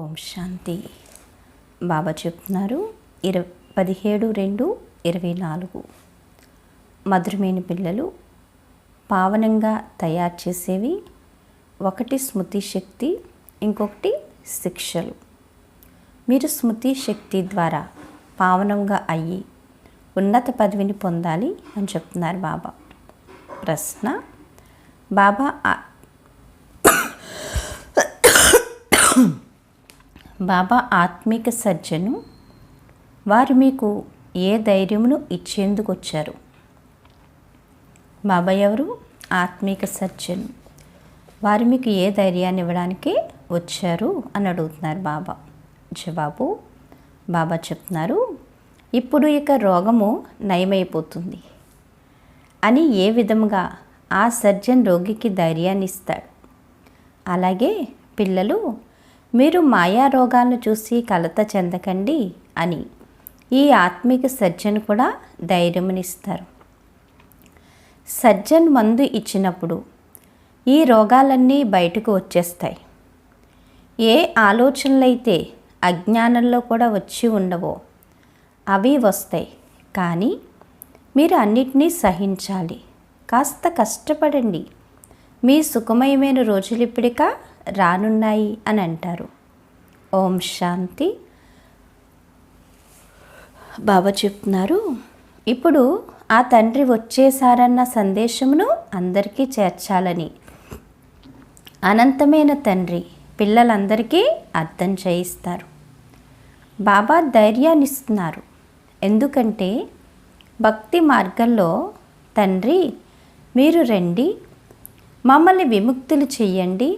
ఓం శాంతి. బాబా చెప్తున్నారు 17/2/24. మధురమైన పిల్లలు, పావనంగా తయారు చేసేవి ఒకటి స్మృతి శక్తి, ఇంకొకటి శిక్షలు. మీరు స్మృతి శక్తి ద్వారా పావనంగా అయ్యి ఉన్నత పదవిని పొందాలి అని చెప్తున్నారు బాబా. ప్రశ్న: బాబా ఆత్మిక సర్జను, వారు మీకు ఏ ధైర్యమును ఇచ్చేందుకు వచ్చారు? బాబా ఎవరు? ఆత్మిక సర్జను. వారు మీకు ఏ ధైర్యాన్ని ఇవ్వడానికి వచ్చారు అని అడుగుతున్నారు బాబా. జవాబు: బాబా చెప్తున్నారు, ఇప్పుడు ఇక రోగము నయమైపోతుంది అని ఏ విధముగా ఆ సర్జన్ రోగికి ధైర్యాన్ని ఇస్తాడు, అలాగే పిల్లలు మీరు మాయా రోగాలను చూసి కలత చెందకండి అని ఈ ఆత్మిక సర్జన్ కూడా ధైర్యమునిస్తారు. సర్జన్ మందు ఇచ్చినప్పుడు ఈ రోగాలన్నీ బయటకు వచ్చేస్తాయి. ఏ ఆలోచనలైతే అజ్ఞానంలో కూడా వచ్చి ఉండవో అవి వస్తాయి. కానీ మీరు అన్నిటినీ సహించాలి, కాస్త కష్టపడండి, మీ సుఖమయమైన రోజులు ఇప్పటిక రానున్నాయి అని అంటారు. ఓం శాంతి. బాబా చెప్తున్నారు, ఇప్పుడు ఆ తండ్రి వచ్చేసారన్న సందేశమును అందరికీ చేర్చాలని అనంతమైన తండ్రి పిల్లలందరికీ అర్థం చేయిస్తారు. బాబా ధైర్యాన్ని ఇస్తున్నారు. ఎందుకంటే భక్తి మార్గంలో తండ్రి మీరు రండి, మమ్మల్ని విముక్తులు చెయ్యండి,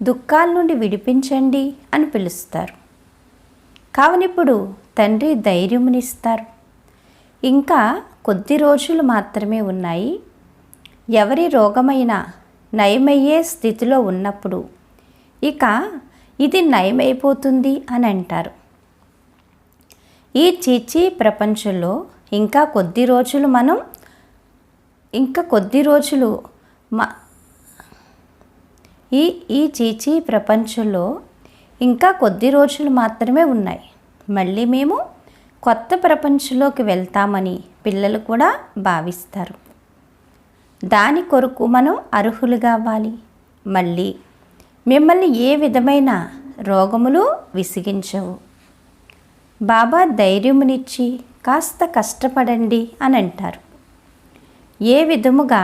దుఃఖాల నుండి విడిపించండి అని పిలుస్తారు. కావున ఇప్పుడు తండ్రి ధైర్యమునిస్తారు. ఇంకా కొద్ది రోజులు మాత్రమే ఉన్నాయి. ఎవరి రోగమైనా నయమయ్యే స్థితిలో ఉన్నప్పుడు ఇక ఇది నయమైపోతుంది అని అంటారు. ఈ చీచీ ప్రపంచంలో ఇంకా కొద్ది రోజులు ఈ చీచీ ప్రపంచంలో ఇంకా కొద్ది రోజులు మాత్రమే ఉన్నాయి. మళ్ళీ మేము కొత్త ప్రపంచంలోకి వెళ్తామని పిల్లలు కూడా భావిస్తారు. దాని కొరకు మనం అర్హులు కావాలి. మళ్ళీ మిమ్మల్ని ఏ విధమైన రోగములు విసిగించవు. బాబా ధైర్యమునిచ్చి కాస్త కష్టపడండి అని అంటారు. ఏ విధముగా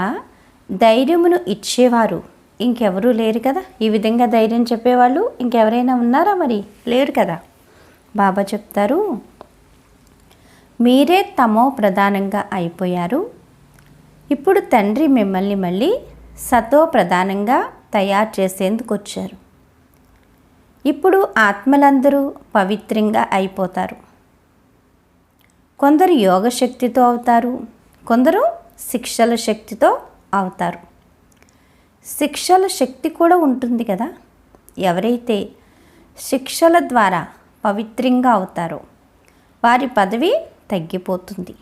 ధైర్యమును ఇచ్చేవారు ఇంకెవరూ లేరు కదా. ఈ విధంగా ధైర్యం చెప్పేవాళ్ళు ఇంకెవరైనా ఉన్నారా? మరి లేరు కదా. బాబా చెప్తారు, మీరే తమో ప్రధానంగా అయిపోయారు. ఇప్పుడు తండ్రి మిమ్మల్ని మళ్ళీ సతో ప్రధానంగా తయారు చేసేందుకు వచ్చారు. ఇప్పుడు ఆత్మలందరూ పవిత్రంగా అయిపోతారు. కొందరు యోగ శక్తితో అవుతారు, కొందరు శిక్షల శక్తితో అవుతారు. శిక్షల శక్తి కూడా ఉంటుంది కదా. ఎవరైతే శిక్షల ద్వారా పవిత్రంగా అవుతారో వారి పదవి తగ్గిపోతుంది.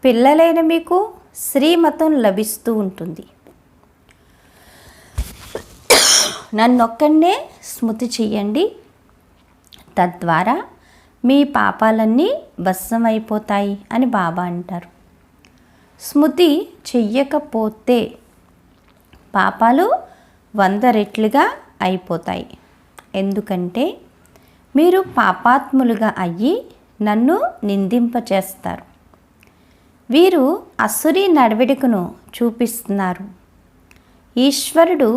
పిల్లలైన మీకు శ్రీమతం లభిస్తూ ఉంటుంది. నన్నొక్కనే స్మృతి చెయ్యండి, తద్వారా మీ పాపాలన్నీ భస్మమైపోతాయి అని బాబా అంటారు. స్మృతి చెయ్యకపోతే పాపాలు 100 రెట్లుగా అయిపోతాయి. ఎందుకంటే మీరు పాపాత్ములుగా అయ్యి నన్ను నిందింపచేస్తారు. వీరు అసురీ నడవడికను చూపిస్తున్నారు. ఈశ్వరుడు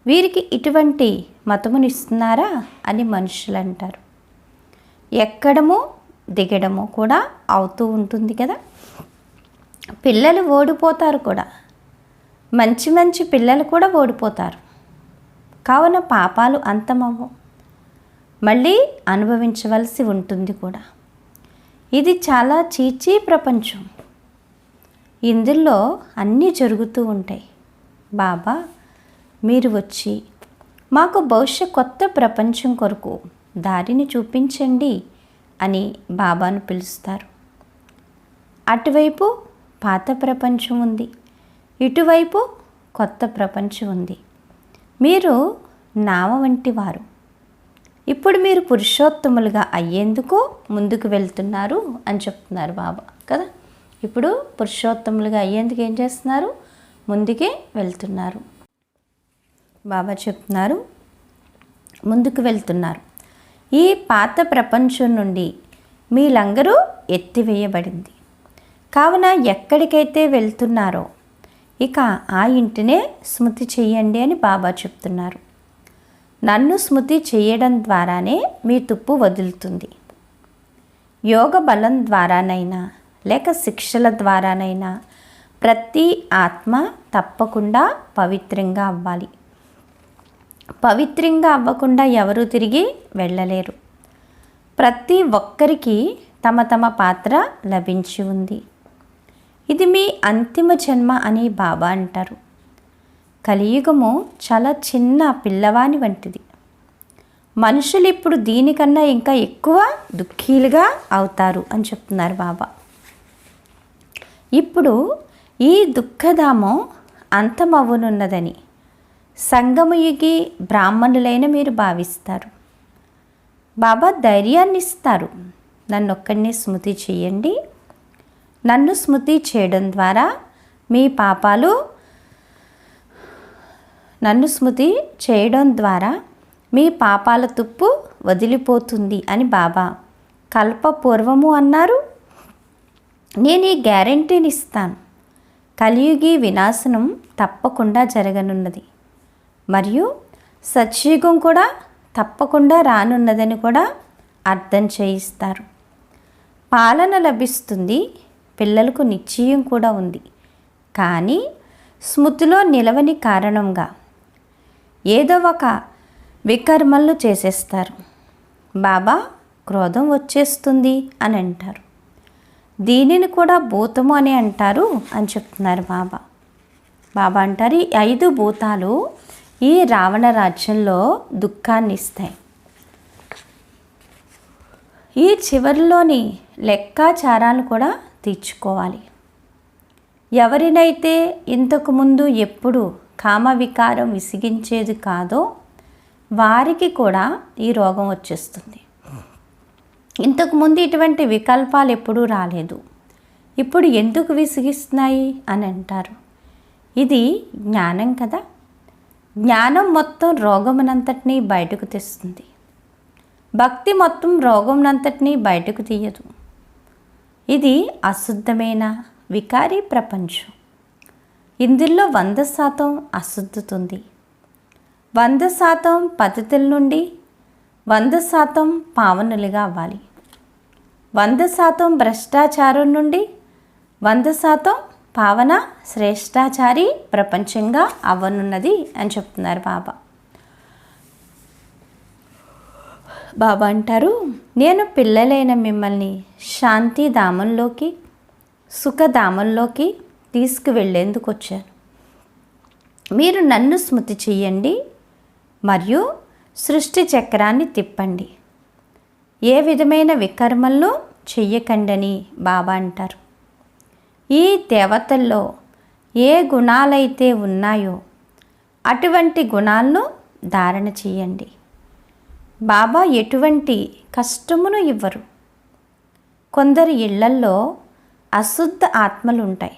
వీరికి ఇటువంటి మతమునిస్తున్నారా అని మనుషులు అంటారు. ఎక్కడము దిగడము కూడా అవుతూ ఉంటుంది కదా. పిల్లలు ఓడిపోతారు కూడా. మంచి పిల్లలు కూడా ఓడిపోతారు. కావున పాపాలు అంతమవ్వవు, మళ్ళీ అనుభవించవలసి ఉంటుంది కూడా. ఇది చాలా చీచీ ప్రపంచం. ఇందులో అన్నీ జరుగుతూ ఉంటాయి. బాబా మీరు వచ్చి మాకు కొత్త ప్రపంచం కొరకు దారిని చూపించండి అని బాబాను పిలుస్తారు. అటువైపు పాత ప్రపంచం ఉంది, ఇటువైపు కొత్త ప్రపంచం ఉంది. మీరు నావ వంటి వారు. ఇప్పుడు మీరు పురుషోత్తములుగా అయ్యేందుకు ముందుకు వెళ్తున్నారు అని చెప్తున్నారు బాబా కదా. ఇప్పుడు పురుషోత్తములుగా అయ్యేందుకు ఏం చేస్తున్నారు? ముందుకే వెళ్తున్నారు. బాబా చెప్తున్నారు ముందుకు వెళ్తున్నారు. ఈ పాత ప్రపంచం నుండి మీ లంగరు ఎత్తివేయబడింది కావున ఎక్కడికైతే వెళ్తున్నారో ఇక ఆ ఇంటినే స్మృతి చెయ్యండి అని బాబా చెప్తున్నారు. నన్ను స్మృతి చేయడం ద్వారానే మీ తుప్పు వదులుతుంది. యోగ బలం ద్వారానైనా లేక శిక్షల ద్వారానైనా ప్రతి ఆత్మ తప్పకుండా పవిత్రంగా అవ్వాలి. పవిత్రంగా అవ్వకుండా ఎవరూ తిరిగి వెళ్ళలేరు. ప్రతి ఒక్కరికి తమ తమ పాత్ర లభించి ఉంది. ఇది మీ అంతిమ జన్మ అని బాబా అంటారు. కలియుగము చాలా చిన్న పిల్లవాని వంటిది. మనుషులు ఇప్పుడు దీనికన్నా ఇంకా ఎక్కువ దుఃఖీలుగా అవుతారు అని చెప్తున్నారు బాబా. ఇప్పుడు ఈ దుఃఖధామం అంతమవ్వనున్నదని సంగమయుగి బ్రాహ్మణులైన మీరు భావిస్తారు. బాబా ధైర్యాన్ని ఇస్తారు. నన్నొక్కడిని స్మృతి చేయండి. నన్ను స్మృతి చేయడం ద్వారా మీ పాపాలు నన్ను స్మృతి చేయడం ద్వారా మీ పాపాల తుప్పు వదిలిపోతుంది అని బాబా కల్పపూర్వము అన్నారు. నేను ఈ గ్యారెంటీని ఇస్తాను. కలియుగి వినాశనం తప్పకుండా జరగనున్నది మరియు సత్యుగం కూడా తప్పకుండా రానున్నదని కూడా అర్థం చేయిస్తారు. పాలన లభిస్తుంది, పిల్లలకు నిశ్చయం కూడా ఉంది. కానీ స్మృతిలో నిలవని కారణంగా ఏదో ఒక వికర్మలను చేసేస్తారు. బాబా క్రోధం వచ్చేస్తుంది అని అంటారు. దీనిని కూడా భూతము అని అంటారు అని చెప్తున్నారు బాబా. బాబా అంటారు ఈ 5 భూతాలు ఈ రావణ రాజ్యంలో దుఃఖాన్ని ఇస్తాయి. ఈ చివరిలోని లెక్కాచారాలు కూడా తీర్చుకోవాలి. ఎవరినైతే ఇంతకుముందు ఎప్పుడు కామ వికారం విసిగించేది కాదో వారికి కూడా ఈ రోగం వచ్చేస్తుంది. ఇంతకుముందు ఇటువంటి వికల్పాలు ఎప్పుడూ రాలేదు, ఇప్పుడు ఎందుకు విసిగిస్తున్నాయి అని అంటారు. ఇది జ్ఞానం కదా. జ్ఞానం మొత్తం రోగమునంతటినీ బయటకు తెస్తుంది. భక్తి మొత్తం రోగమునంతటినీ బయటకు తీయదు. ఇది అశుద్ధమైన వికారీ ప్రపంచం. ఇందులో 100% అశుద్ధత ఉంది. 100% పద్ధతుల నుండి 100% పావనులుగా అవ్వాలి. 100% భ్రష్టాచారం నుండి 100% పావన శ్రేష్టాచారి ప్రపంచంగా అవ్వనున్నది అని చెప్తున్నారు బాబా. బాబా అంటారు నేను పిల్లలైన మిమ్మల్ని శాంతిధామంలోకి సుఖధామంలోకి తీసుకువెళ్ళేందుకు వచ్చాను. మీరు నన్ను స్మృతి చెయ్యండి మరియు సృష్టి చక్రాన్ని తిప్పండి. ఏ విధమైన వికర్మలను చెయ్యకండని బాబా అంటారు. ఈ దేవతల్లో ఏ గుణాలైతే ఉన్నాయో అటువంటి గుణాలను ధారణ చేయండి. బాబా ఎటువంటి కష్టమును ఇవ్వరు. కొందరు ఇళ్లల్లో అశుద్ధ ఆత్మలు ఉంటాయి.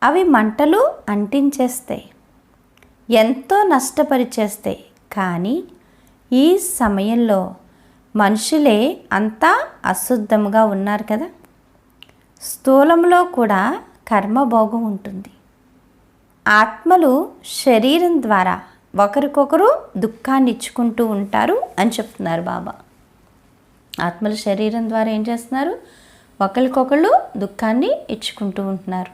అవి మంటలు అంటించేస్తాయి, ఎంతో నష్టపరిచేస్తాయి. కానీ ఈ సమయంలో మనుషులే అంతా అశుద్ధంగా ఉన్నారు కదా. స్థూలంలో కూడా కర్మభోగం ఉంటుంది. ఆత్మలు శరీరం ద్వారా ఒకరికొకరు దుఃఖాన్ని ఇచ్చుకుంటూ ఉంటారు అని చెప్తున్నారు బాబా. ఆత్మలు శరీరం ద్వారా ఏం చేస్తున్నారు? ఒకరికొకళ్ళు దుఃఖాన్ని ఇచ్చుకుంటూ ఉంటున్నారు.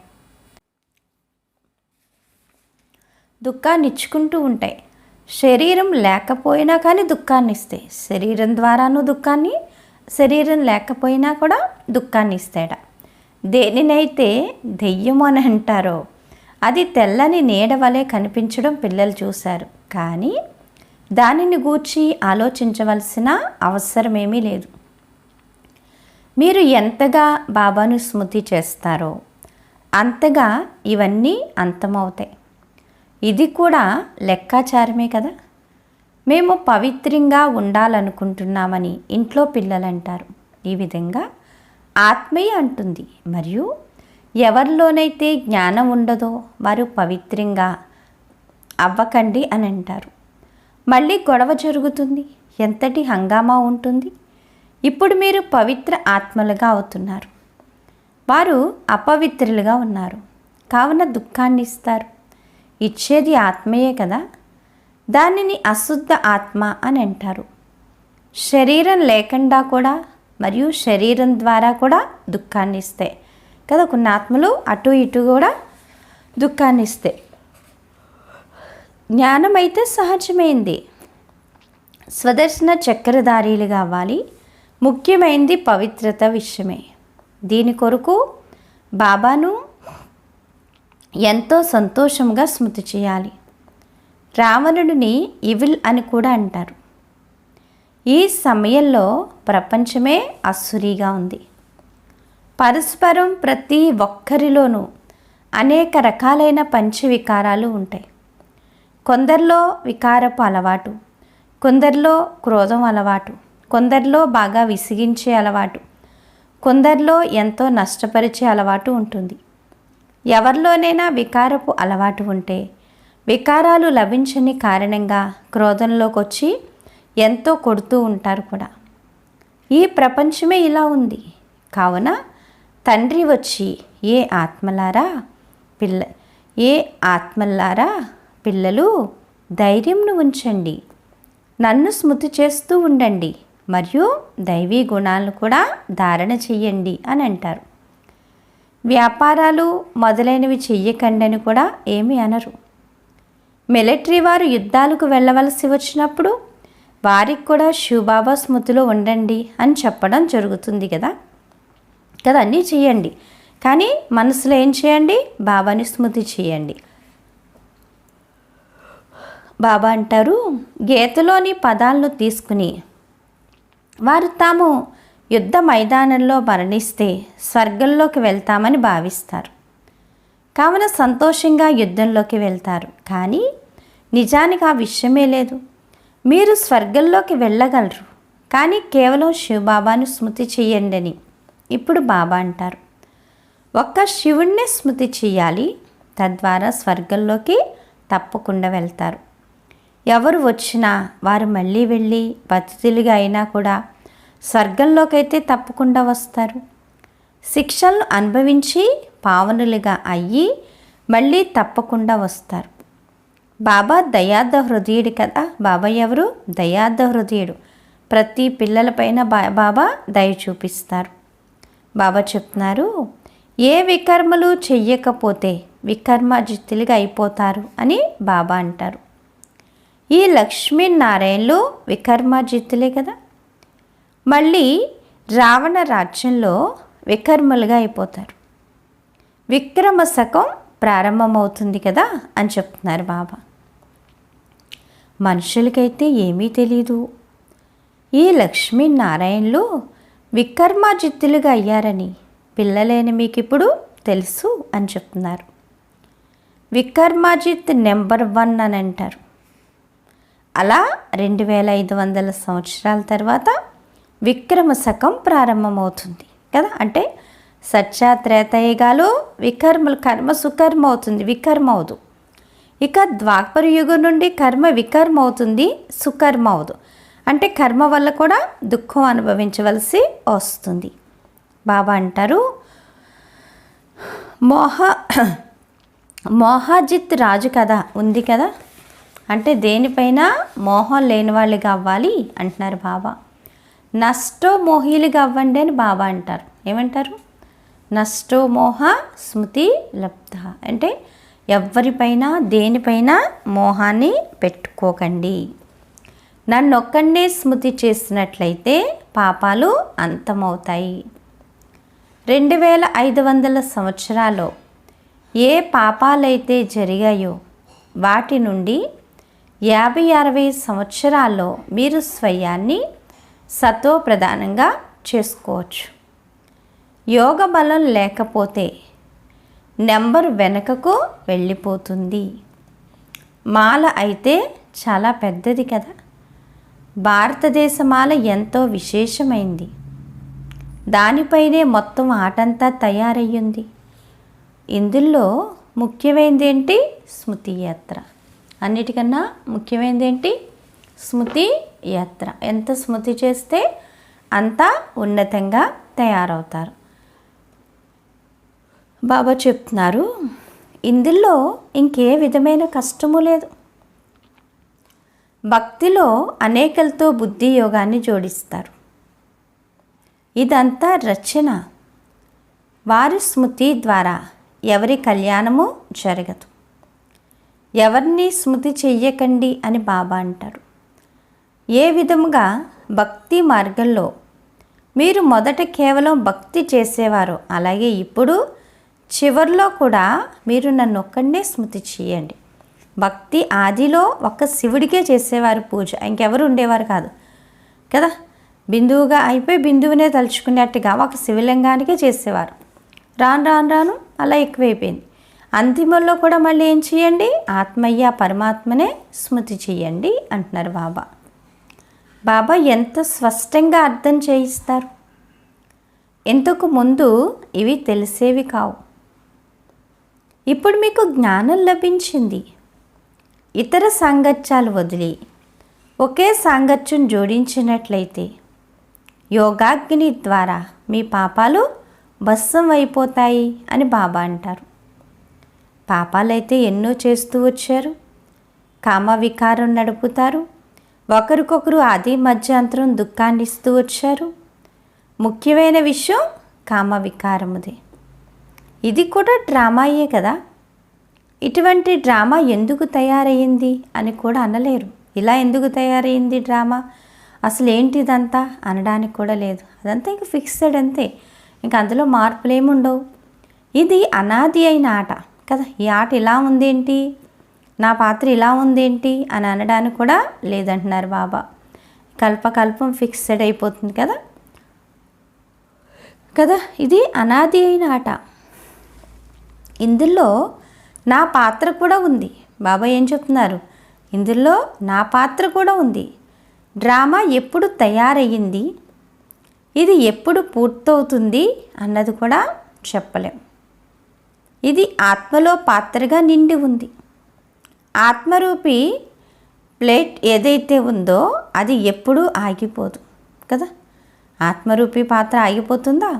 దుఃఖాన్ని ఇచ్చుకుంటూ ఉంటాయి. శరీరం లేకపోయినా కానీ దుఃఖాన్ని ఇస్తాయి. శరీరం ద్వారాను దుఃఖాన్ని, శరీరం లేకపోయినా కూడా దుఃఖాన్ని ఇస్తాడ. దేనినైతే దెయ్యము అని అంటారో అది తెల్లని నీడ వలె కనిపించడం పిల్లలు చూశారు. కానీ దానిని గూర్చి ఆలోచించవలసిన అవసరమేమీ లేదు. మీరు ఎంతగా బాబాను స్మృతి చేస్తారో అంతగా ఇవన్నీ అంతమవుతాయి. ఇది కూడా లెక్కాచారమే కదా. మేము పవిత్రంగా ఉండాలనుకుంటున్నామని ఇంట్లో పిల్లలు అంటారు. ఈ విధంగా ఆత్మీయ అంటుంది. మరియు ఎవరిలోనైతే జ్ఞానం ఉండదో వారు పవిత్రంగా అవ్వకండి అని అంటారు. మళ్ళీ గొడవ జరుగుతుంది, ఎంతటి హంగామా ఉంటుంది. ఇప్పుడు మీరు పవిత్ర ఆత్మలుగా అవుతున్నారు, వారు అపవిత్రులుగా ఉన్నారు, కావున దుఃఖాన్ని ఇస్తారు. ఇచ్చేది ఆత్మయే కదా, దానిని అశుద్ధ ఆత్మ అని అంటారు. శరీరం లేకుండా కూడా మరియు శరీరం ద్వారా కూడా దుఃఖాన్ని ఇస్తాయి కదా. కొన్ని ఆత్మలు అటు ఇటు కూడా దుఃఖాన్ని ఇస్తాయి. జ్ఞానం అయితే సహజమైంది. స్వదర్శన చక్రధారీలుగా అవ్వాలి. ముఖ్యమైనది పవిత్రత విషయమే. దీని కొరకు బాబాను ఎంతో సంతోషంగా స్మృతి చేయాలి. రావణుడిని ఇవిల్ అని కూడా అంటారు. ఈ సమయంలో ప్రపంచమే అసురీగా ఉంది. పరస్పరం ప్రతి ఒక్కరిలోనూ అనేక రకాలైన పంచవికారాలు ఉంటాయి. కొందరిలో వికారపు అలవాటు, కొందరిలో క్రోధం అలవాటు, కొందరిలో బాగా విసిగించే అలవాటు, కొందరిలో ఎంతో నష్టపరిచే అలవాటు ఉంటుంది. ఎవరిలోనైనా వికారపు అలవాటు ఉంటే వికారాలు లభించని కారణంగా క్రోధంలోకి వచ్చి ఎంతో కొడుతూ ఉంటారు కూడా. ఈ ప్రపంచమే ఇలా ఉంది. కావున తండ్రి వచ్చి ఏ ఆత్మలారా పిల్లలు ధైర్యంను ఉంచండి, నన్ను స్మృతి చేస్తూ ఉండండి మరియు దైవీ గుణాలను కూడా ధారణ చెయ్యండి అని అంటారు. వ్యాపారాలు మొదలైనవి చెయ్యకండి అని కూడా ఏమీ అనరు. మిలిటరీ వారు యుద్ధాలకు వెళ్ళవలసి వచ్చినప్పుడు వారికి కూడా శివబాబా స్మృతిలో ఉండండి అని చెప్పడం జరుగుతుంది కదా. అన్నీ చేయండి, కానీ మనసులో ఏం చేయండి? బాబాని స్మృతి చేయండి. బాబా అంటారు, గీతలోని పదాలను తీసుకుని వారు తాము యుద్ధ మైదానంలో మరణిస్తే స్వర్గంలోకి వెళ్తామని భావిస్తారు. కావున సంతోషంగా యుద్ధంలోకి వెళ్తారు. కానీ నిజానికి ఆ విషయమే లేదు. మీరు స్వర్గంలోకి వెళ్ళగలరు, కానీ కేవలం శివబాబాను స్మృతి చేయండి అని ఇప్పుడు బాబా అంటారు. ఒక్క శివుణ్ణి స్మృతి చేయాలి, తద్వారా స్వర్గంలోకి తప్పకుండా వెళ్తారు. ఎవరు వచ్చినా వారు మళ్ళీ వెళ్ళి పతితులుగా అయినా కూడా స్వర్గంలోకి అయితే తప్పకుండా వస్తారు. శిక్షలను అనుభవించి పావనులుగా అయ్యి మళ్ళీ తప్పకుండా వస్తారు. బాబా దయార్థ హృదయుడు కదా. బాబా ఎవరు? దయార్థ హృదయుడు. ప్రతి పిల్లలపైన బాబా దయ చూపిస్తారు. బాబా చెప్తున్నారు, ఏ వికర్మలు చెయ్యకపోతే వికర్మజిత్తులుగా అయిపోతారు అని బాబా అంటారు. ఈ లక్ష్మీనారాయణలు వికర్మజిత్తులే కదా. మళ్ళీ రావణ రాజ్యంలో వికర్మలుగా అయిపోతారు. విక్రమ శకం ప్రారంభమవుతుంది కదా అని చెప్తున్నారు బాబా. మనుషులకైతే ఏమీ తెలీదు. ఈ లక్ష్మీనారాయణలు వికర్మజిత్తులుగా అయ్యారని పిల్లలైన మీకు ఇప్పుడు తెలుసు అని చెప్తున్నారు. వికర్మజిత్ నెంబర్ 1 అని అంటారు. అలా 2500 సంవత్సరాల తర్వాత విక్రమ శకం ప్రారంభమవుతుంది కదా. అంటే సత్యాత్రేతయుగాలు వికర్మలు, కర్మ సుకర్మ అవుతుంది, వికర్మ అవదు. ఇక ద్వాపర యుగం నుండి కర్మ వికర్మ అవుతుంది, సుకర్మ అవదు. అంటే కర్మ వల్ల కూడా దుఃఖం అనుభవించవలసి వస్తుంది. బాబా అంటారు, మోహాజిత్ రాజు కదా ఉంది కదా. అంటే దేనిపైన మోహం లేని వాళ్ళుగా అవ్వాలి అంటున్నారు బాబా. నష్టో మోహీలుగా అవ్వండి అని బాబా అంటారు. ఏమంటారు? నష్టో మోహ స్మృతి లబ్ధ. అంటే ఎవరిపైన దేనిపైన మోహాన్ని పెట్టుకోకండి. నన్నొక్కడే స్మృతి చేసినట్లయితే పాపాలు అంతమవుతాయి. 2500 సంవత్సరాల్లో ఏ పాపాలైతే జరిగాయో వాటి నుండి 50-60 సంవత్సరాల్లో మీరు స్వయాన్ని సతో ప్రధానంగా చేసుకోవచ్చు. యోగ బలం లేకపోతే నెంబర్ వెనకకు వెళ్ళిపోతుంది. మాల అయితే చాలా పెద్దది కదా. భారతదేశమాల ఎంతో విశేషమైంది. దానిపైనే మొత్తం ఆటంతా తయారయ్యింది. ఇందులో ముఖ్యమైనది ఏంటి? స్మృతి యాత్ర. అన్నిటికన్నా ముఖ్యమైనది ఏంటి? స్మృతి యాత్ర. ఎంత స్మృతి చేస్తే అంత ఉన్నతంగా తయారవుతారు. బాబా చెప్తున్నారు, ఇందులో ఇంకే విధమైన కష్టము లేదు. భక్తిలో అనేకలతో బుద్ధి యోగాన్ని జోడిస్తారు. ఇదంతా రచన. వారి స్మృతి ద్వారా ఎవరి కళ్యాణము జరగదు. ఎవరిని స్మృతి చెయ్యకండి అని బాబా అంటారు. ఏ విధముగా భక్తి మార్గంలో మీరు మొదట కేవలం భక్తి చేసేవారు, అలాగే ఇప్పుడు చివరిలో కూడా మీరు నన్ను ఒక్కడే స్మృతి చేయండి. భక్తి ఆదిలో ఒక్క శివుడికే చేసేవారు పూజ, ఇంకెవరు ఉండేవారు కాదు కదా. బిందువుగా అయిపోయి బిందువునే తలుచుకునేట్టుగా ఒక శివలింగానికే చేసేవారు. రాను రాను రాను అలా ఎక్కువైపోయింది. అంతిమంలో కూడా మళ్ళీ ఏం చేయండి? ఆత్మయ్య పరమాత్మనే స్మృతి చేయండి అంటున్నారు బాబా. బాబా ఎంత స్పష్టంగా అర్థం చేయిస్తారు. ఇంతకు ముందు ఇవి తెలిసేవి కావు. ఇప్పుడు మీకు జ్ఞానం లభించింది. ఇతర సాంగత్యాలు వదిలి ఒకే సాంగత్యం జోడించినట్లయితే యోగాగ్ని ద్వారా మీ పాపాలు భస్మం అయిపోతాయి అని బాబా అంటారు. పాపాలైతే ఎన్నో చేస్తూ వచ్చారు. కామ వికారం నడుపుతారు. ఒకరికొకరు ఆది మధ్యాంతరం దుఃఖాన్ని ఇస్తూ వచ్చారు. ముఖ్యమైన విషయం కామ వికారముదే. ఇది కూడా డ్రామాయే కదా. ఇటువంటి డ్రామా ఎందుకు తయారయ్యింది అని కూడా అనలేరు. ఇలా ఎందుకు తయారయ్యింది డ్రామా, అసలు ఏంటిదంతా అనడానికి కూడా లేదు. అదంతా ఇంక ఫిక్స్డ్ అంతే. ఇంక అందులో మార్పులు ఏముండవు. ఇది అనాది అయిన ఆట కదా. ఈ ఆట ఇలా ఉందేంటి, నా పాత్ర ఇలా ఉందేంటి అని అనడానికి కూడా లేదంటున్నారు బాబా. కల్పకల్పం ఫిక్స్డ్ అయిపోతుంది కదా కదా. ఇది అనాది అయిన ఆట. ఇందులో నా పాత్ర కూడా ఉంది. బాబా ఏం చెప్తున్నారు? ఇందులో నా పాత్ర కూడా ఉంది. డ్రామా ఎప్పుడు తయారయ్యింది, ఇది ఎప్పుడు పూర్తవుతుంది అన్నది కూడా చెప్పలేం. ఇది ఆత్మలో పాత్రగా నిండి ఉంది. ఆత్మరూపి ప్లేట్ ఏదైతే ఉందో అది ఎప్పుడూ ఆగిపోదు కదా. ఆత్మరూపి పాత్ర ఆగిపోతుందా?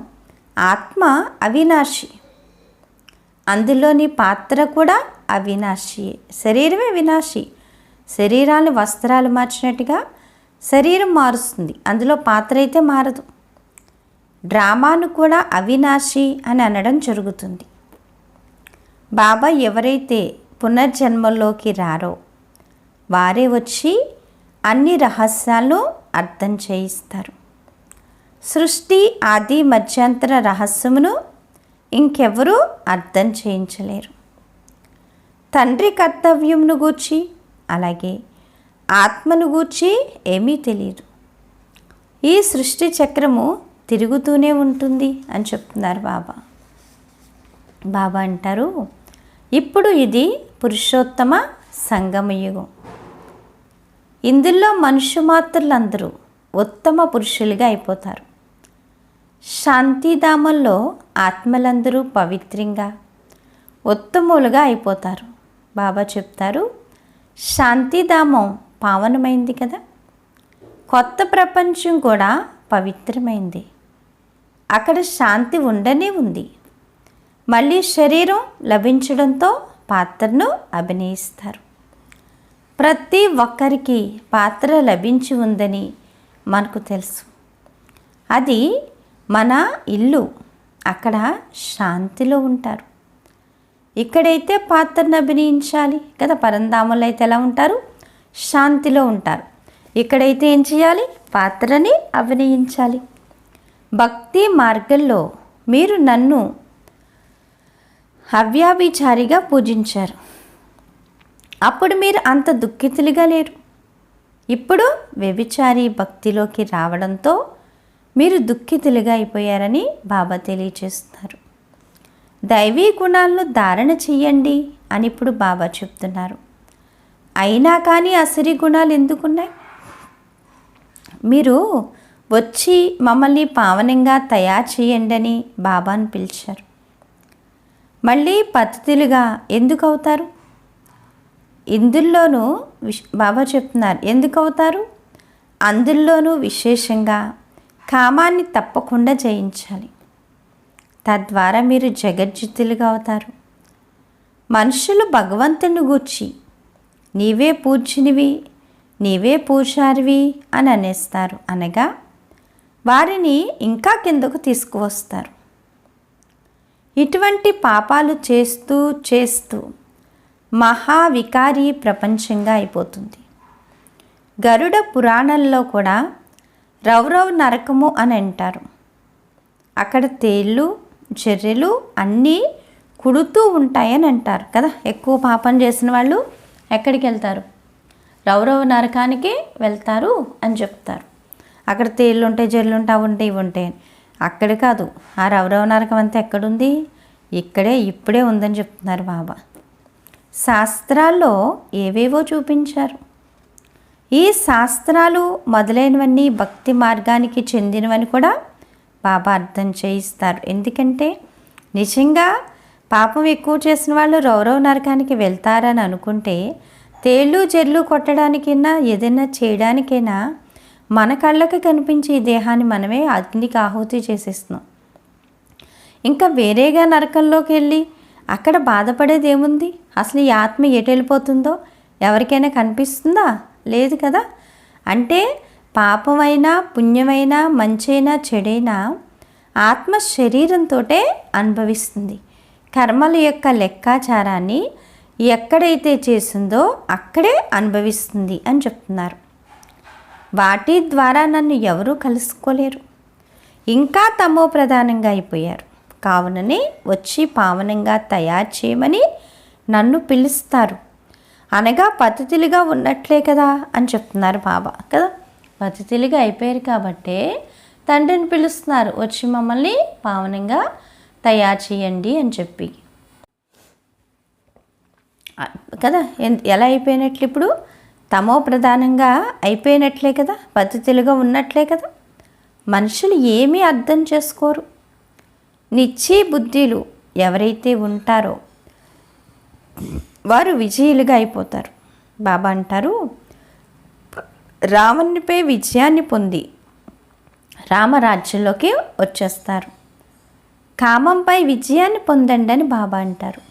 ఆత్మ అవినాశి, అందులోని పాత్ర కూడా అవినాశి. శరీరమే వినాశి. శరీరాన్ని వస్త్రాలు మార్చినట్టుగా శరీరం మారుస్తుంది, అందులో పాత్ర అయితే మారదు. డ్రామాను కూడా అవినాశి అని అనడం జరుగుతుంది. బాబా ఎవరైతే పునర్జన్మల్లోకి రారో వారే వచ్చి అన్ని రహస్యాలను అర్థం చేయిస్తారు. సృష్టి ఆది మధ్యాంతర రహస్యమును ఇంకెవరూ అర్థం చేయించలేరు. తండ్రి కర్తవ్యంను గూర్చి అలాగే ఆత్మను గూర్చి ఏమీ తెలియదు. ఈ సృష్టి చక్రము తిరుగుతూనే ఉంటుంది అని చెప్తున్నారు బాబా. బాబా అంటారు, ఇప్పుడు ఇది పురుషోత్తమ సంగమయుగం. ఇందులో మనుష్యమాత్రులందరూ ఉత్తమ పురుషులుగా అయిపోతారు. శాంతిధామంలో ఆత్మలందరూ పవిత్రంగా ఉత్తములుగా అయిపోతారు. బాబా చెప్తారు, శాంతిధామం పావనమైంది కదా. కొత్త ప్రపంచం కూడా పవిత్రమైంది. అక్కడ శాంతి ఉండనే ఉంది. మళ్ళీ శరీరం లభించడంతో పాత్రను అభినయిస్తారు. ప్రతి ఒక్కరికి పాత్ర లభించి ఉందని మనకు తెలుసు. అది మన ఇల్లు. అక్కడ శాంతిలో ఉంటారు. ఇక్కడైతే పాత్రను అభినయించాలి కదా. పరంధామంలో అయితే ఎలా ఉంటారు? శాంతిలో ఉంటారు. ఇక్కడైతే ఏం చేయాలి? పాత్రని అభినయించాలి. భక్తి మార్గంలో మీరు నన్ను అవ్యాభిచారిగా పూజించారు. అప్పుడు మీరు అంత దుఃఖితులుగా లేరు. ఇప్పుడు వ్యభిచారి భక్తిలోకి రావడంతో మీరు దుఃఖితులుగా అయిపోయారని బాబా తెలియచేస్తున్నారు. దైవీ గుణాలను ధారణ చెయ్యండి అని ఇప్పుడు బాబా చెప్తున్నారు. అయినా కానీ అసురీ గుణాలు ఎందుకున్నాయి? మీరు వచ్చి మమ్మల్ని పావనంగా తయారు చేయండి అని బాబాను పిలిచారు. మళ్ళీ పతితులుగా ఎందుకు అవుతారు? ఇందుల్లోనూ బాబా చెప్తున్నారు ఎందుకు అవుతారు? అందుల్లోనూ విశేషంగా కామాన్ని తప్పకుండా జయించాలి. తద్వారా మీరు జగజ్జితులుగా అవుతారు. మనుషులు భగవంతుని గూర్చి నీవే పూజ్యునివి, నీవే పూజారివి అని అనేస్తారు. అనగా వారిని ఇంకా కిందకు తీసుకువస్తారు. ఇటువంటి పాపాలు చేస్తూ చేస్తూ మహావికారి ప్రపంచంగా అయిపోతుంది. గరుడ పురాణంలో కూడా రౌరవ్ నరకము అని అంటారు. అక్కడ తేళ్ళు జర్రెలు అన్నీ కుడుతూ ఉంటాయని అంటారు కదా. ఎక్కువ పాపం చేసిన వాళ్ళు ఎక్కడికి వెళ్తారు? రౌరవ నరకానికి వెళ్తారు అని చెప్తారు. అక్కడ తేళ్ళు ఉంటాయి, జర్రెలు ఉంటాయి, అవి ఉంటాయి, ఇవి ఉంటాయి. అక్కడ కాదు, ఆ రౌరవ నరకం అంతా ఎక్కడుంది? ఇక్కడే ఇప్పుడే ఉందని చెప్తున్నారు బాబా. శాస్త్రాల్లో ఏవేవో చూపించారు. ఈ శాస్త్రాలు మొదలైనవన్నీ భక్తి మార్గానికి చెందినవని కూడా బాబా అర్థం చేయిస్తారు. ఎందుకంటే నిజంగా పాపం ఎక్కువ చేసిన వాళ్ళు రౌరవ నరకానికి వెళ్తారని అనుకుంటే తేళ్ళు జెర్లు కొట్టడానికైనా ఏదైనా చేయడానికైనా మన కళ్ళకి కనిపించి ఈ దేహాన్ని మనమే అగ్నికి ఆహుతి చేసేస్తున్నాం. ఇంకా వేరేగా నరకంలోకి వెళ్ళి అక్కడ బాధపడేది ఏముంది? అసలు ఈ ఆత్మ ఎటు వెళ్ళిపోతుందో ఎవరికైనా కనిపిస్తుందా? లేదు కదా. అంటే పాపమైనా పుణ్యమైనా మంచైనా చెడైనా ఆత్మ శరీరంతో అనుభవిస్తుంది. కర్మల యొక్క లెక్కాచారాన్ని ఎక్కడైతే చేసిందో అక్కడే అనుభవిస్తుంది అని చెప్తున్నారు. వాటి ద్వారా నన్ను ఎవరూ కలుసుకోలేరు. ఇంకా తమో ప్రధానంగా అయిపోయారు. కావుననే వచ్చి పావనంగా తయారు చేయమని నన్ను పిలుస్తారు. అనగా పతితులుగా ఉన్నట్లే కదా అని చెప్తున్నారు బాబా కదా. పతితులుగా అయిపోయారు కాబట్టే తండ్రిని పిలుస్తున్నారు, వచ్చి మమ్మల్ని పావనంగా తయారు చేయండి అని చెప్పి కదా. ఎలా అయిపోయినట్లు? ఇప్పుడు తమో ప్రధానంగా అయిపోయినట్లే కదా, పతితులుగా ఉన్నట్లే కదా. మనుషులు ఏమీ అర్థం చేసుకోరు. నిశ్చయ బుద్ధిలు ఎవరైతే ఉంటారో వారు విజయులుగా అయిపోతారు. బాబా అంటారు, రావణునిపై విజయాన్ని పొంది రామరాజ్యంలోకి వచ్చేస్తారు. కామంపై విజయాన్ని పొందండి అని బాబా అంటారు.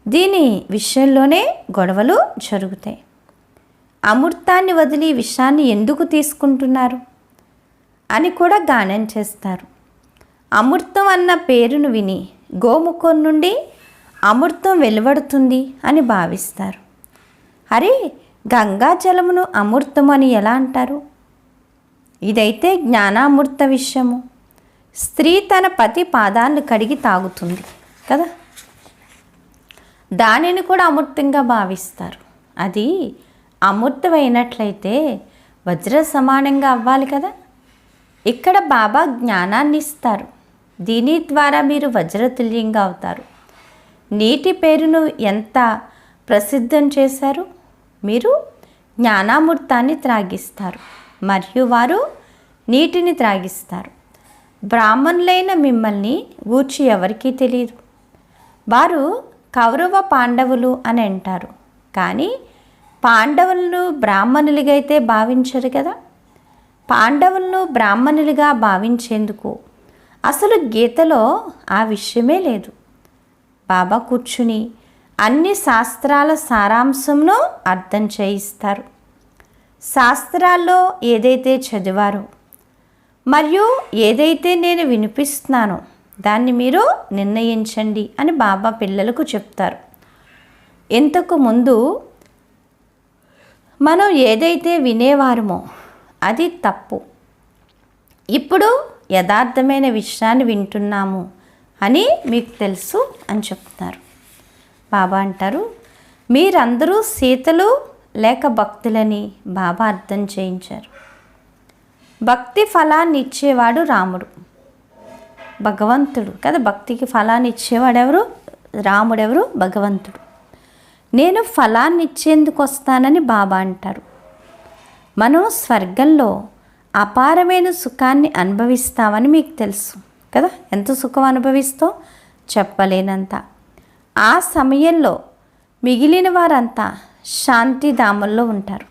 దీని విషయంలోనే గొడవలు జరుగుతాయి. అమృతాన్ని వదిలి విషాన్ని ఎందుకు తీసుకుంటున్నారు అని కూడా గానం చేస్తారు. అమృతం అన్న పేరును విని గోముఖం నుండి అమృతం వెలువడుతుంది అని భావిస్తారు. అరే, గంగా జలమును అమృతం అని ఎలా అంటారు? ఇదైతే జ్ఞానామృత విషయము. స్త్రీ తన పతి పాదాలను కడిగి తాగుతుంది కదా, దానిని కూడా అమృతంగా భావిస్తారు. అది అమృతమైనట్లయితే వజ్ర సమానంగా అవ్వాలి కదా. ఇక్కడ బాబా జ్ఞానాన్ని ఇస్తారు. దీని ద్వారా మీరు వజ్రతుల్యంగా అవుతారు. నీటి పేరును ఎంత ప్రసిద్ధం చేశారు? మీరు జ్ఞానామృతాన్ని త్రాగిస్తారు మరియు వారు నీటిని త్రాగిస్తారు. బ్రాహ్మణులైన మిమ్మల్ని గూర్చి ఎవరికీ తెలియదు. వారు కౌరవ పాండవులు అని అంటారు, కానీ పాండవులను బ్రాహ్మణులుగా అయితే భావించరు కదా. పాండవులను బ్రాహ్మణులుగా భావించేందుకు అసలు గీతలో ఆ విషయమే లేదు. బాబా కూర్చుని అన్ని శాస్త్రాల సారాంశంను అర్థం చేయిస్తారు. శాస్త్రాల్లో ఏదైతే చదివారో మరియు ఏదైతే నేను వినిపిస్తున్నానో దాన్ని మీరు నిర్ణయించండి అని బాబా పిల్లలకు చెప్తారు. ఇంతకు ముందు మనం ఏదైతే వినేవారమో అది తప్పు. ఇప్పుడు యథార్థమైన విషయాన్ని వింటున్నాము అని మీకు తెలుసు అని చెప్తున్నారు. బాబా అంటారు, మీరందరూ సీతలు లేక భక్తులని బాబా అర్థం చేయించారు. భక్తి ఫలాన్ని ఇచ్చేవాడు రాముడు, భగవంతుడు కదా. భక్తికి ఫలాన్ని ఇచ్చేవాడు ఎవరు? రాముడెవరు? భగవంతుడు. నేను ఫలాన్ని ఇచ్చేందుకు వస్తానని బాబా అంటారు. మనం స్వర్గంలో అపారమైన సుఖాన్ని అనుభవిస్తామని మీకు తెలుసు కదా. ఎంత సుఖం అనుభవిస్తావు చెప్పలేనంత. ఆ సమయంలో మిగిలిన వారంతా శాంతిధామంలో ఉంటారు.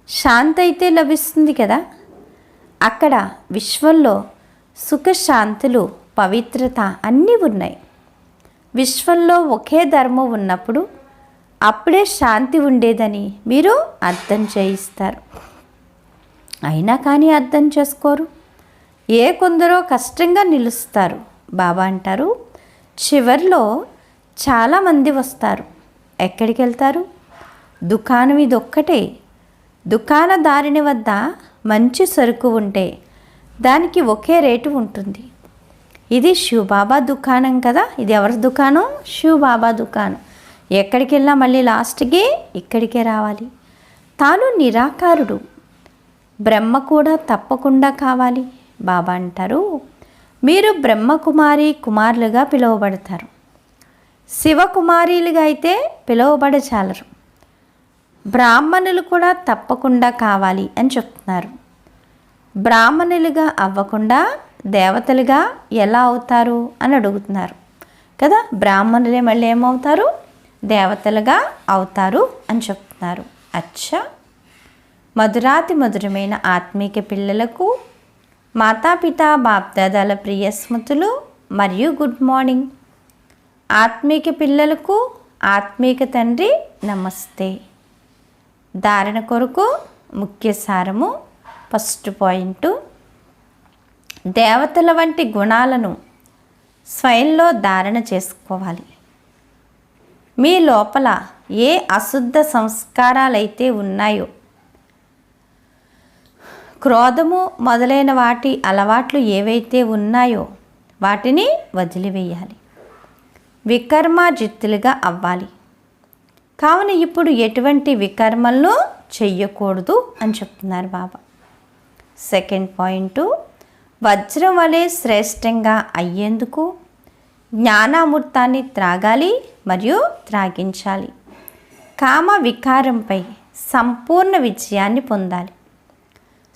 శాంతి అయితే లభిస్తుంది కదా. అక్కడ విశ్వంలో సుఖశాంతులు, పవిత్రత అన్నీ ఉన్నాయి. విశ్వంలో ఒకే ధర్మం ఉన్నప్పుడు అప్పుడే శాంతి ఉండేదని మీరు అర్థం చేయిస్తారు. అయినా కానీ అర్థం చేసుకోరు. కొందరో కష్టంగా నిలుస్తారు. బాబా అంటారు, చివరిలో చాలామంది వస్తారు. ఎక్కడికి వెళ్తారు? దుకాణం ఇది ఒక్కటే. దుకాణదారుని వద్ద మంచి సరుకు ఉంటే దానికి ఒకే రేటు ఉంటుంది. ఇది శివబాబా దుకాణం కదా. ఇది ఎవరి దుకాణం? శివబాబా దుకాణం. ఎక్కడికి వెళ్ళినా మళ్ళీ లాస్ట్కి ఇక్కడికే రావాలి. తాను నిరాకారుడు. బ్రహ్మ కూడా తప్పకుండా కావాలి. బాబా అంటారు, మీరు బ్రహ్మకుమారి కుమారులుగా పిలువబడతారు. శివకుమారీలుగా అయితే పిలువబడచాలరు. బ్రాహ్మణులు కూడా తప్పకుండా కావాలి అని చెప్తున్నారు. బ్రాహ్మణులుగా అవ్వకుండా దేవతలుగా ఎలా అవుతారు అని అడుగుతున్నారు కదా. బ్రాహ్మణులే మళ్ళీ ఏమవుతారు? దేవతలుగా అవుతారు అని చెప్తున్నారు. అచ్చా, మధురాతి మధురమైన ఆత్మీక పిల్లలకు మాతాపితా బాప్దాదాల ప్రియ స్మృతులు మరియు గుడ్ మార్నింగ్. ఆత్మీక పిల్లలకు ఆత్మీక తండ్రి నమస్తే. ధారణ కొరకు ముఖ్య సారము. ఫస్ట్ పాయింట్, దేవతల వంటి గుణాలను స్వయంలో ధారణ చేసుకోవాలి. మీ లోపల ఏ అశుద్ధ సంస్కారాలైతే ఉన్నాయో, క్రోధము మొదలైన వాటి అలవాట్లు ఏవైతే ఉన్నాయో వాటిని వదిలివేయాలి. వికర్మాజిత్తులుగా అవ్వాలి. కావున ఇప్పుడు ఎటువంటి వికర్మలను చెయ్యకూడదు అని చెప్తున్నారు బాబా. సెకండ్ పాయింట్, వజ్రం వలె శ్రేష్టంగా అయ్యేందుకు జ్ఞానామృతాన్ని త్రాగాలి మరియు త్రాగించాలి. కామ వికారంపై సంపూర్ణ విజయాన్ని పొందాలి.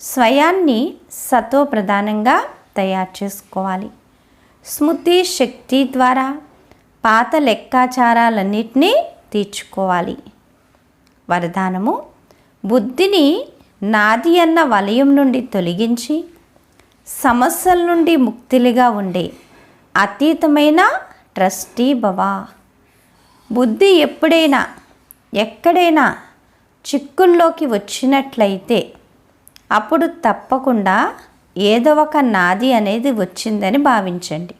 స్వయాన్ని సతో ప్రధానంగా తయారు చేసుకోవాలి. స్మృతి శక్తి ద్వారా పాత లెక్కాచారాలన్నింటినీ తీర్చుకోవాలి. వరదానము, బుద్ధిని నాది అన్న వలయం నుండి తొలగించి సమస్యల నుండి ముక్తులుగా ఉండే అతీతమైన ట్రస్టీ భవ. బుద్ధి ఎప్పుడైనా ఎక్కడైనా చిక్కుల్లోకి వచ్చినట్లయితే అప్పుడు తప్పకుండా ఏదో ఒక నాది అనేది వచ్చిందని భావించండి.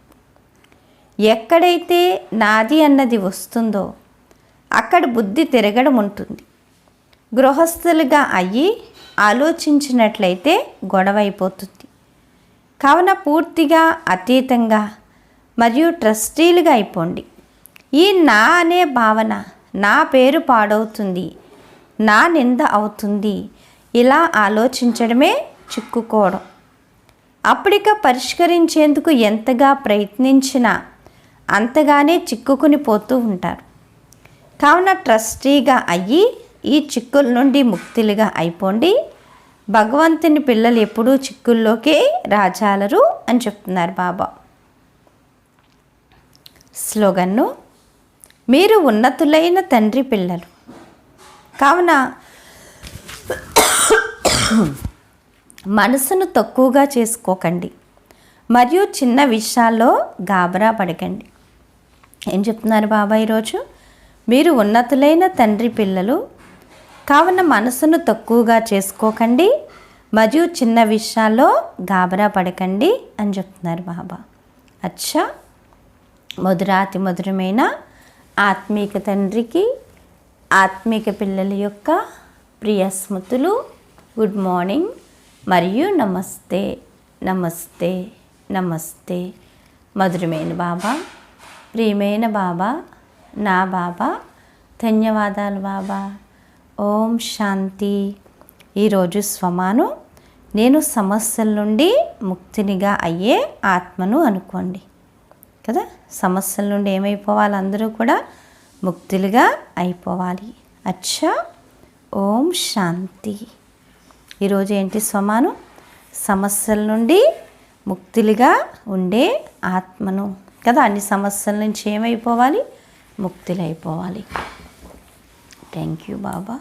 ఎక్కడైతే నాది అన్నది వస్తుందో అక్కడ బుద్ధి తిరగడం ఉంటుంది. గృహస్థులుగా అయ్యి ఆలోచించినట్లయితే గొడవ అయిపోతుంది. కావున పూర్తిగా అతీతంగా మరియు ట్రస్టీలుగా అయిపోండి. ఈ నా అనే భావన, నా పేరు పాడవుతుంది, నా నింద అవుతుంది, ఇలా ఆలోచించడమే చిక్కుకోవడం. అప్పటిక పరిష్కరించేందుకు ఎంతగా ప్రయత్నించినా అంతగానే చిక్కుకుని పోతూ ఉంటారు. కావున ట్రస్టీగా అయ్యి ఈ చిక్కుల నుండి ముక్తులుగా అయిపోండి. భగవంతుని పిల్లలు ఎప్పుడూ చిక్కుల్లోకే రాజాలరు అని చెప్తున్నారు బాబా. స్లోగన్ను, మీరు ఉన్నతులైన తండ్రి పిల్లలు. కావున మనసును తక్కువగా చేసుకోకండి మరియు చిన్న విషయాల్లో గాబరా పడకండి. ఏం చెప్తున్నారు బాబా ఈరోజు? మీరు ఉన్నతులైన తండ్రి పిల్లలు కావున మనసును తక్కువగా చేసుకోకండి మరియు చిన్న విషయాల్లో గాబరా పడకండి అని చెప్తున్నారు బాబా. అచ్చా, మధురాతి మధురమైన ఆత్మీక తండ్రికి ఆత్మీక పిల్లల యొక్క ప్రియ స్మృతులు, గుడ్ మార్నింగ్ మరియు నమస్తే నమస్తే నమస్తే. మధురమైన బాబా, ప్రియమైన బాబా, నా బాబా, ధన్యవాదాలు బాబా. ఓం శాంతి. ఈరోజు స్వమాను, నేను సమస్యల నుండి ముక్తినిగా అయ్యే ఆత్మను అనుకోండి కదా. సమస్యల నుండి ఏమైపోవాలి? అందరూ కూడా ముక్తులుగా అయిపోవాలి. అచ్చా, ఓం శాంతి. ఈరోజు ఏంటి స్వమాను? సమస్యల నుండి ముక్తులుగా ఉండే ఆత్మను కదా. అన్ని సమస్యల నుంచి ఏమైపోవాలి? ముక్తులైపోవాలి. Thank you Baba.